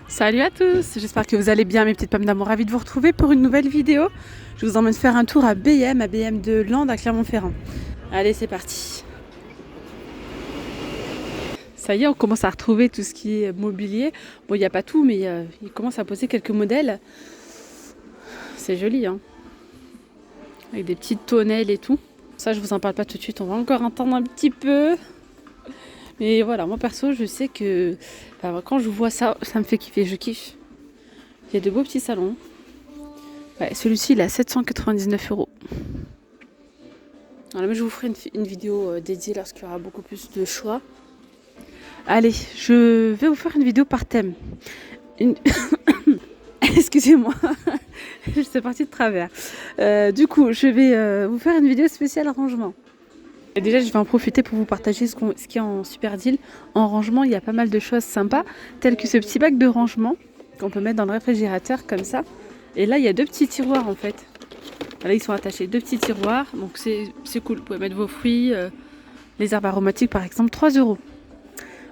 Salut à tous, j'espère que vous allez bien mes petites pommes d'amour, ravie de vous retrouver pour une nouvelle vidéo. Je vous emmène faire un tour à BM de Landes à Clermont-Ferrand. Allez, c'est parti. Ça y est, on commence à retrouver tout ce qui est mobilier. Bon, il n'y a pas tout, mais il commence à poser quelques modèles. C'est joli, hein. Avec des petites tonnelles et tout. Ça, je vous en parle pas tout de suite, on va encore attendre un petit peu. Mais voilà, moi perso, je sais que quand je vois ça, ça me fait kiffer, je kiffe. Il y a de beaux petits salons. Ouais, celui-ci, il est à 799 €. Alors, mais je vous ferai une vidéo dédiée lorsqu'il y aura beaucoup plus de choix. Allez, je vais vous faire une vidéo par thème. Excusez-moi, je suis partie de travers. Du coup, je vais vous faire une vidéo spéciale rangement. Et déjà, je vais en profiter pour vous partager ce qu'il y a en super deal. En rangement, il y a pas mal de choses sympas, telles que ce petit bac de rangement qu'on peut mettre dans le réfrigérateur comme ça. Et là, il y a deux petits tiroirs en fait. Là, ils sont attachés, deux petits tiroirs, donc c'est cool. Vous pouvez mettre vos fruits, les herbes aromatiques par exemple, 3 €.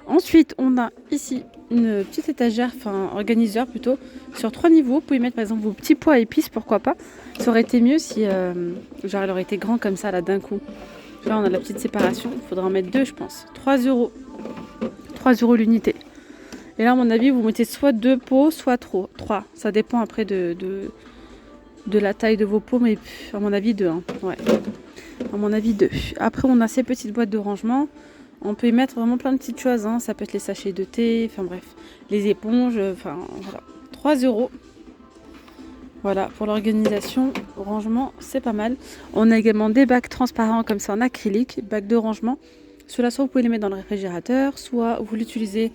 Ensuite, on a ici une petite étagère, enfin organiseur plutôt, sur 3 niveaux. Vous pouvez mettre par exemple vos petits pois à épices, pourquoi pas. Ça aurait été mieux si genre, il aurait été grand comme ça là d'un coup. Là, on a la petite séparation, il faudra en mettre deux, je pense. 3 €. 3 € l'unité. Et là, à mon avis, vous mettez soit 2 pots, soit 3. Ça dépend après de la taille de vos pots, mais à mon avis 2. Hein. Ouais. À mon avis 2. Après, on a ces petites boîtes de rangement. On peut y mettre vraiment plein de petites choses. Hein. Ça peut être les sachets de thé, enfin bref, les éponges. Enfin voilà. 3 €. Voilà, pour l'organisation, rangement, c'est pas mal. On a également des bacs transparents comme ça en acrylique, bacs de rangement. Ceux-là, soit vous pouvez les mettre dans le réfrigérateur, soit vous l'utilisez,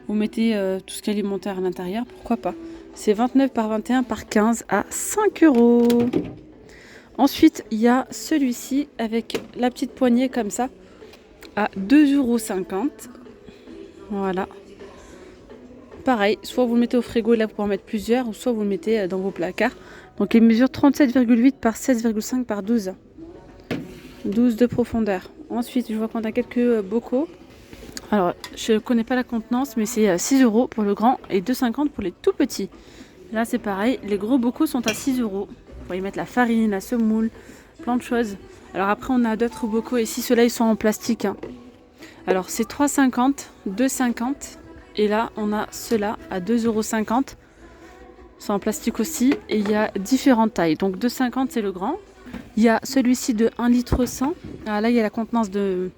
vous mettez tout ce qui est alimentaire à l'intérieur, pourquoi pas. C'est 29 par 21 par 15 à 5 €. Ensuite, il y a celui-ci avec la petite poignée comme ça à 2,50 €. Voilà. Pareil, soit vous le mettez au frigo et là vous pouvez en mettre plusieurs, ou soit vous le mettez dans vos placards. Donc il mesure 37,8 par 16,5 par 12. 12 de profondeur. Ensuite, je vois qu'on a quelques bocaux. Alors, je ne connais pas la contenance, mais c'est 6 € pour le grand et 2,50 € pour les tout petits. Là, c'est pareil, les gros bocaux sont à 6 €. Vous pouvez y mettre la farine, la semoule, plein de choses. Alors après, on a d'autres bocaux ici, ceux-là, ils sont en plastique. Hein. Alors, c'est 3,50 €, 2,50 €. Et là, on a ceux-là à 2,50 €. C'est en plastique aussi. Et il y a différentes tailles. Donc 2,50 € c'est le grand. Il y a celui-ci de 1,1 litre. Ah, là, il y a la contenance de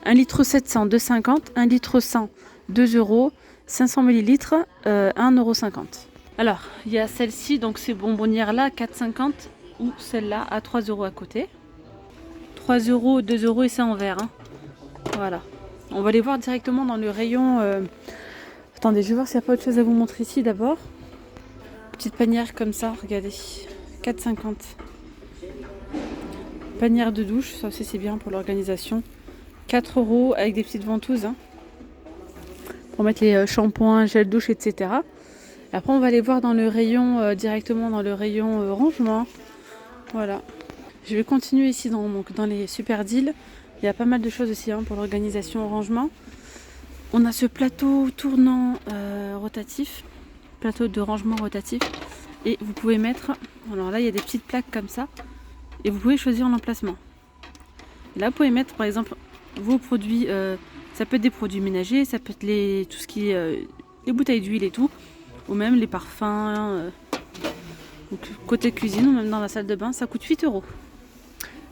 1,7 litre, 2,50 €. 1 litre 100, 2 €. 500 ml, 1,50 €. Alors, il y a celle-ci, donc ces bonbonnières-là, 4,50 € ou celle-là à 3 € à côté. 3 €, 2 € et c'est en verre. Hein. Voilà. On va les voir directement dans le rayon... Attendez, je vais voir s'il n'y a pas autre chose à vous montrer ici d'abord. Petite panière comme ça, regardez. 4,50 €. Panière de douche, ça aussi c'est bien pour l'organisation. 4 € avec des petites ventouses. Hein, pour mettre les shampoings, gel douche, etc. Et après on va les voir dans le rayon, directement dans le rayon rangement. Voilà. Je vais continuer ici dans les super deals. Il y a pas mal de choses aussi hein, pour l'organisation rangement. On a ce plateau tournant rotatif, plateau de rangement rotatif. Et vous pouvez mettre, alors là il y a des petites plaques comme ça. Et vous pouvez choisir l'emplacement. Et là vous pouvez mettre par exemple vos produits, ça peut être des produits ménagers, ça peut être tout ce qui est les bouteilles d'huile et tout. Ou même les parfums, donc, côté cuisine ou même dans la salle de bain, ça coûte 8 €.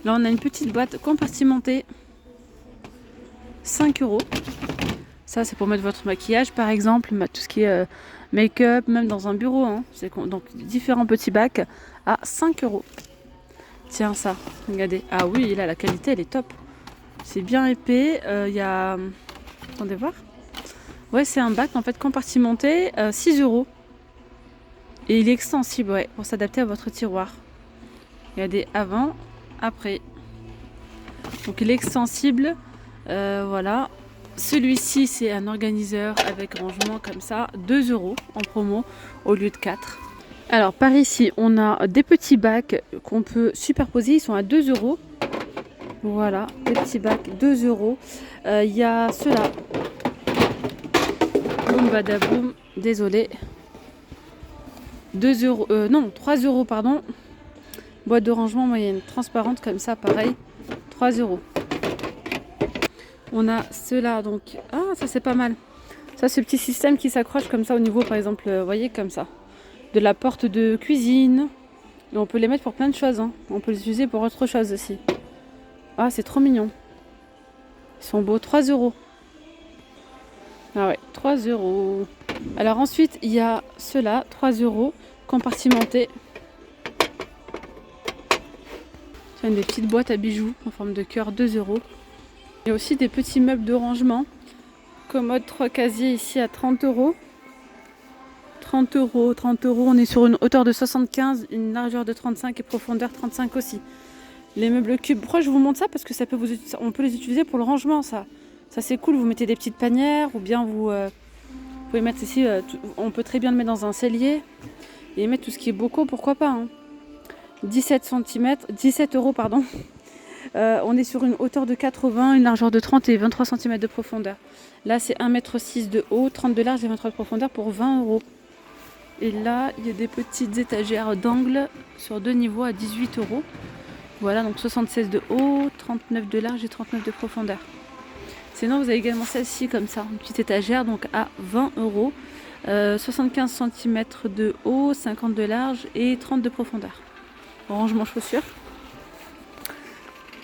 Là on a une petite boîte compartimentée, 5 €. Ça, c'est pour mettre votre maquillage, par exemple, tout ce qui est make-up, même dans un bureau. Hein. Donc, différents petits bacs à 5 €. Tiens, ça, regardez. Ah oui, là, la qualité, elle est top. C'est bien épais. Il y a... Attendez voir. Ouais, c'est un bac, en fait, compartimenté, 6 €. Et il est extensible, ouais, pour s'adapter à votre tiroir. Regardez, avant, après. Donc, il est extensible. Voilà. Celui-ci, c'est un organiseur avec rangement comme ça, 2 € en promo au lieu de 4. Alors, par ici, on a des petits bacs qu'on peut superposer. Ils sont à 2 €. Voilà, des petits bacs, 2 €. Il y a ceux-là. Boum, badaboum. Désolé. 2 euros, non, 3 euros, pardon. Boîte de rangement moyenne, transparente comme ça, pareil, 3 euros. On a ceux-là, donc, ah, ça c'est pas mal. Ça, ce petit système qui s'accroche comme ça au niveau, par exemple, vous voyez, comme ça, de la porte de cuisine. Et on peut les mettre pour plein de choses, hein. On peut les utiliser pour autre chose aussi. Ah, c'est trop mignon. Ils sont beaux, 3 euros. Ah ouais, 3 euros. Alors ensuite, il y a ceux-là, 3 euros, compartimentés. C'est des petites boîtes à bijoux en forme de cœur, 2 euros. Il y a aussi des petits meubles de rangement. Commode 3 casiers ici à 30 euros. 30 euros, 30 euros. On est sur une hauteur de 75, une largeur de 35 et profondeur 35 aussi. Les meubles cubes. Pourquoi je vous montre ça? Parce que ça peut on peut les utiliser pour le rangement, ça. Ça c'est cool. Vous mettez des petites panières ou bien vous pouvez mettre ici. On peut très bien le mettre dans un cellier et mettre tout ce qui est bocaux. Pourquoi pas, hein. 17 cm, 17 euros, pardon. On est sur une hauteur de 80, une largeur de 30 et 23 cm de profondeur. Là, c'est 1,6 m de haut, 30 de large et 23 de profondeur pour 20 euros. Et là, il y a des petites étagères d'angle sur 2 niveaux à 18 euros. Voilà, donc 76 de haut, 39 de large et 39 de profondeur. Sinon, vous avez également celle-ci comme ça, une petite étagère donc à 20 euros. 75 cm de haut, 50 de large et 30 de profondeur. Rangement chaussures.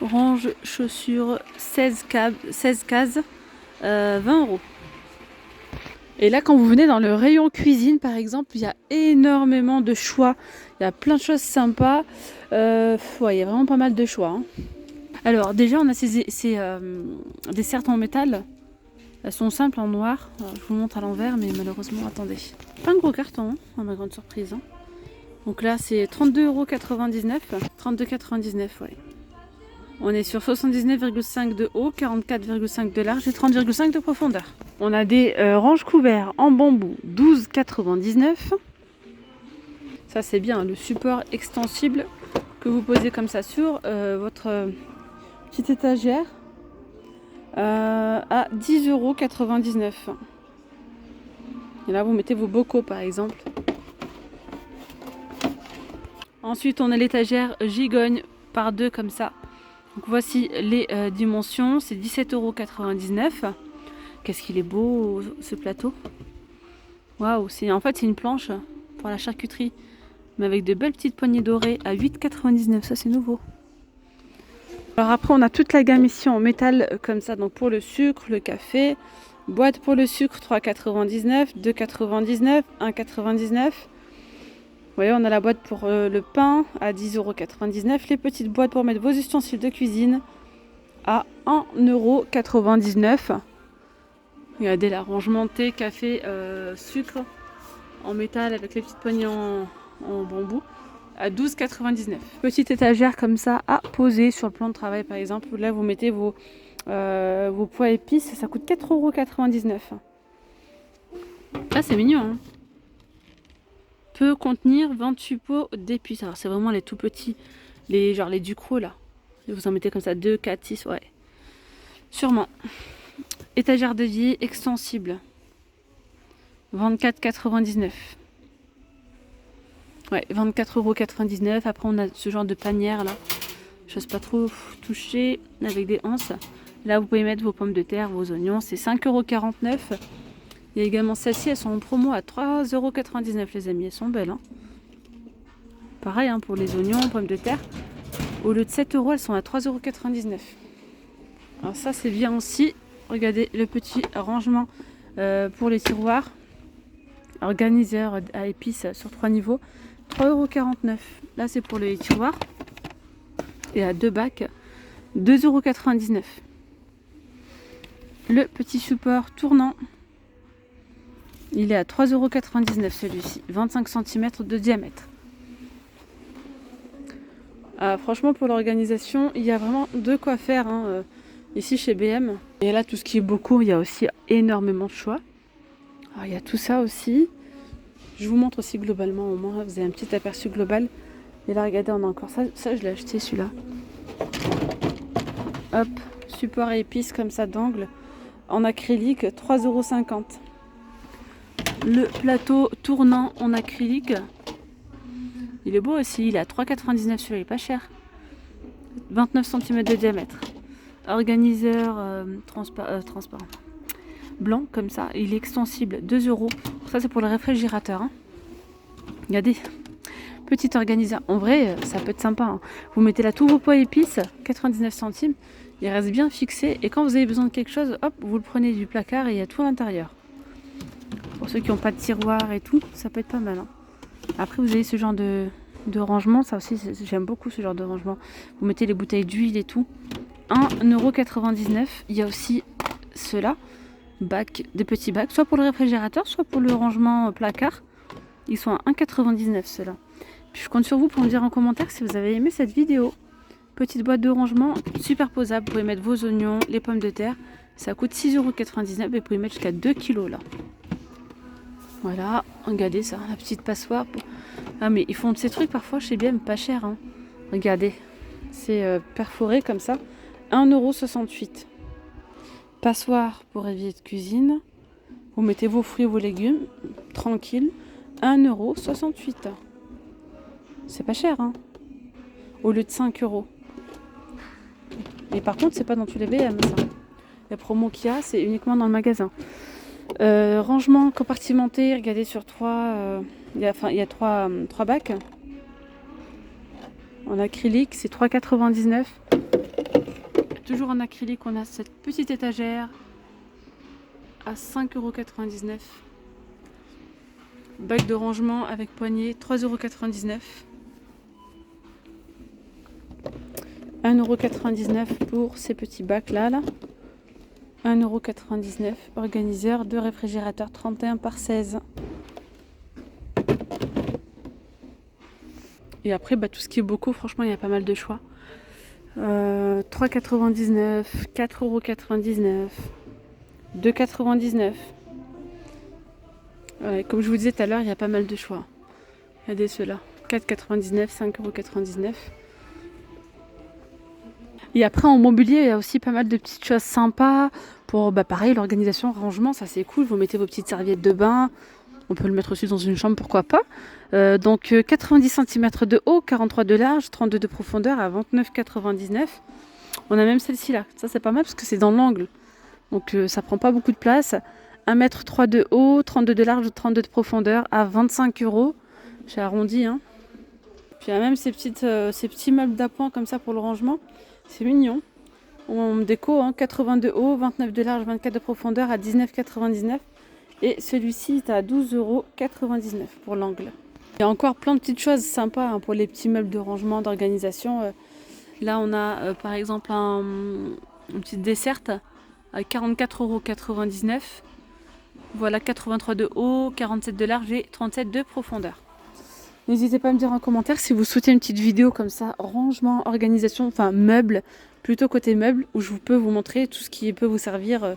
Range chaussures 16 cases, 20 euros. Et là, quand vous venez dans le rayon cuisine, par exemple, il y a énormément de choix. Il y a plein de choses sympas. Ouais, il y a vraiment pas mal de choix, hein. Alors, déjà, on a ces dessertes en métal. Elles sont simples en noir. Alors, je vous montre à l'envers, mais malheureusement, attendez. Pas un gros carton, hein, à ma grande surprise, hein. Donc là, c'est 32,99 €. 32,99 €, ouais. On est sur 79,5 de haut, 44,5 de large et 30,5 de profondeur. On a des ranges couverts en bambou, 12,99 €. Ça c'est bien, le support extensible que vous posez comme ça sur votre petite étagère à 10,99 €. Et là vous mettez vos bocaux par exemple. Ensuite on a l'étagère gigogne par deux comme ça. Donc voici les dimensions, c'est 17,99 €. Qu'est-ce qu'il est beau ce plateau. Waouh, en fait c'est une planche pour la charcuterie, mais avec de belles petites poignées dorées à 8,99 €, ça c'est nouveau. Alors après on a toute la gamme ici en métal comme ça, donc pour le sucre, le café, boîte pour le sucre 3,99 €, 2,99 €, 1,99 €. Vous voyez, on a la boîte pour le pain à 10,99 €. Les petites boîtes pour mettre vos ustensiles de cuisine à 1,99 €. Regardez la rangement thé, café, sucre en métal avec les petites poignées en bambou à 12,99 €. Petite étagère comme ça à poser sur le plan de travail par exemple. Là vous mettez vos pois épices, ça coûte 4,99 €. Là c'est mignon, hein. Peut contenir 28 pots d'épices. Alors c'est vraiment les tout petits, genre les Ducros là. Vous en mettez comme ça 2, 4, 6, ouais. Sûrement. Étagère d'évier extensible. 24,99 €. Ouais, 24,99 €. Après on a ce genre de panière là. J'ose pas trop toucher avec des anses. Là vous pouvez mettre vos pommes de terre, vos oignons. C'est 5,49 €. Il y a également celles-ci, elles sont en promo à 3,99 € les amis, elles sont belles, hein. Pareil, hein, pour les oignons, pommes de terre. Au lieu de 7 €, elles sont à 3,99 €. Alors ça c'est bien aussi. Regardez le petit rangement pour les tiroirs. Organiseur à épices sur 3 niveaux. 3,49 €. Là c'est pour les tiroirs. Et à 2 bacs, 2,99 €. Le petit support tournant. Il est à 3,99 € celui-ci, 25 cm de diamètre. Franchement pour l'organisation, il y a vraiment de quoi faire, hein, ici chez BM. Et là tout ce qui est bocaux, il y a aussi énormément de choix. Alors, il y a tout ça aussi. Je vous montre aussi globalement, au moins vous avez un petit aperçu global. Et là regardez, on a encore ça, je l'ai acheté celui-là. Hop, support à épices comme ça d'angle en acrylique, 3,50 €. Le plateau tournant en acrylique, Il est beau aussi, il est à 3,99 celui-là, il est pas cher. 29 cm de diamètre. Organiseur transparent. Blanc comme ça, il est extensible, 2 euros. Ça c'est pour le réfrigérateur. Hein. Regardez, petit organiseur. En vrai, ça peut être sympa. Hein. Vous mettez là tous vos pois épices, 99 centimes. Il reste bien fixé. Et quand vous avez besoin de quelque chose, hop, vous le prenez du placard et il y a tout à l'intérieur. Pour ceux qui n'ont pas de tiroir et tout, ça peut être pas mal. Hein. Après, vous avez ce genre de rangement. Ça aussi, j'aime beaucoup ce genre de rangement. Vous mettez les bouteilles d'huile et tout. 1,99 €. Il y a aussi ceux-là. Des petits bacs, soit pour le réfrigérateur, soit pour le rangement placard. Ils sont à 1,99 € ceux-là. Puis je compte sur vous pour me dire en commentaire si vous avez aimé cette vidéo. Petite boîte de rangement superposable. Vous pouvez mettre vos oignons, les pommes de terre. Ça coûte 6,99 € et vous pouvez mettre jusqu'à 2 kg là. Voilà, regardez ça, la petite passoire. Ah mais ils font de ces trucs parfois chez BM pas cher. Hein. Regardez, c'est perforé comme ça. 1,68 €. Passoire pour évier de cuisine. Vous mettez vos fruits et vos légumes, tranquille. 1,68 €. C'est pas cher, hein. Au lieu de 5 €. Et par contre, c'est pas dans tous les BM, ça. La promo qu'il y a, c'est uniquement dans le magasin. Rangement compartimenté, regardez sur 3. Il y a 3 bacs. En acrylique, c'est 3,99 €. Toujours en acrylique, on a cette petite étagère à 5,99 €. Bac de rangement avec poignée, 3,99 €. 1,99 € pour ces petits bacs là. 1,99 €. Organiseur de réfrigérateur 31 par 16. Et après, tout ce qui est bocaux, franchement, il y a pas mal de choix. 3,99 €, 4,99 €, 2,99 €. Ouais, comme je vous disais tout à l'heure, il y a pas mal de choix. Regardez ceux-là. 4,99 €, 5,99 €. Et après, en mobilier, il y a aussi pas mal de petites choses sympas. Pour, pareil, l'organisation, rangement, ça c'est cool. Vous mettez vos petites serviettes de bain. On peut le mettre aussi dans une chambre, pourquoi pas. Donc 90 cm de haut, 43 de large, 32 de profondeur à 29,99 €. On a même celle-ci là. Ça c'est pas mal parce que c'est dans l'angle. Donc ça prend pas beaucoup de place. 1,3 m de haut, 32 de large, 32 de profondeur à 25 €. J'ai arrondi. Hein. Puis il y a même ces petits meubles d'appoint comme ça pour le rangement. C'est mignon. On déco, 80 de haut, 29 de large, 24 de profondeur à 19,99 €. Et celui-ci est à 12,99 € pour l'angle. Il y a encore plein de petites choses sympas pour les petits meubles de rangement, d'organisation. Là, on a par exemple une petite desserte à 44,99 €. Voilà, 83 de haut, 47 de large et 37 de profondeur. N'hésitez pas à me dire en commentaire si vous souhaitez une petite vidéo comme ça, rangement, organisation, enfin meubles, plutôt côté meubles, où je peux vous montrer tout ce qui peut vous servir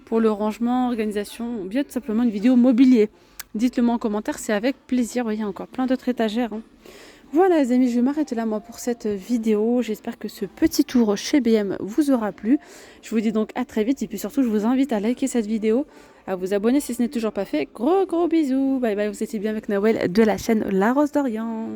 pour le rangement, organisation, ou bien tout simplement une vidéo mobilier. Dites-le moi en commentaire, c'est avec plaisir. Vous voyez, il y a encore plein d'autres étagères. Hein. Voilà les amis, je vais m'arrêter là moi pour cette vidéo. J'espère que ce petit tour chez BM vous aura plu. Je vous dis donc à très vite et puis surtout je vous invite à liker cette vidéo, à vous abonner si ce n'est toujours pas fait. Gros bisous, bye bye, vous étiez bien avec Nawel de la chaîne La Rose d'Orient.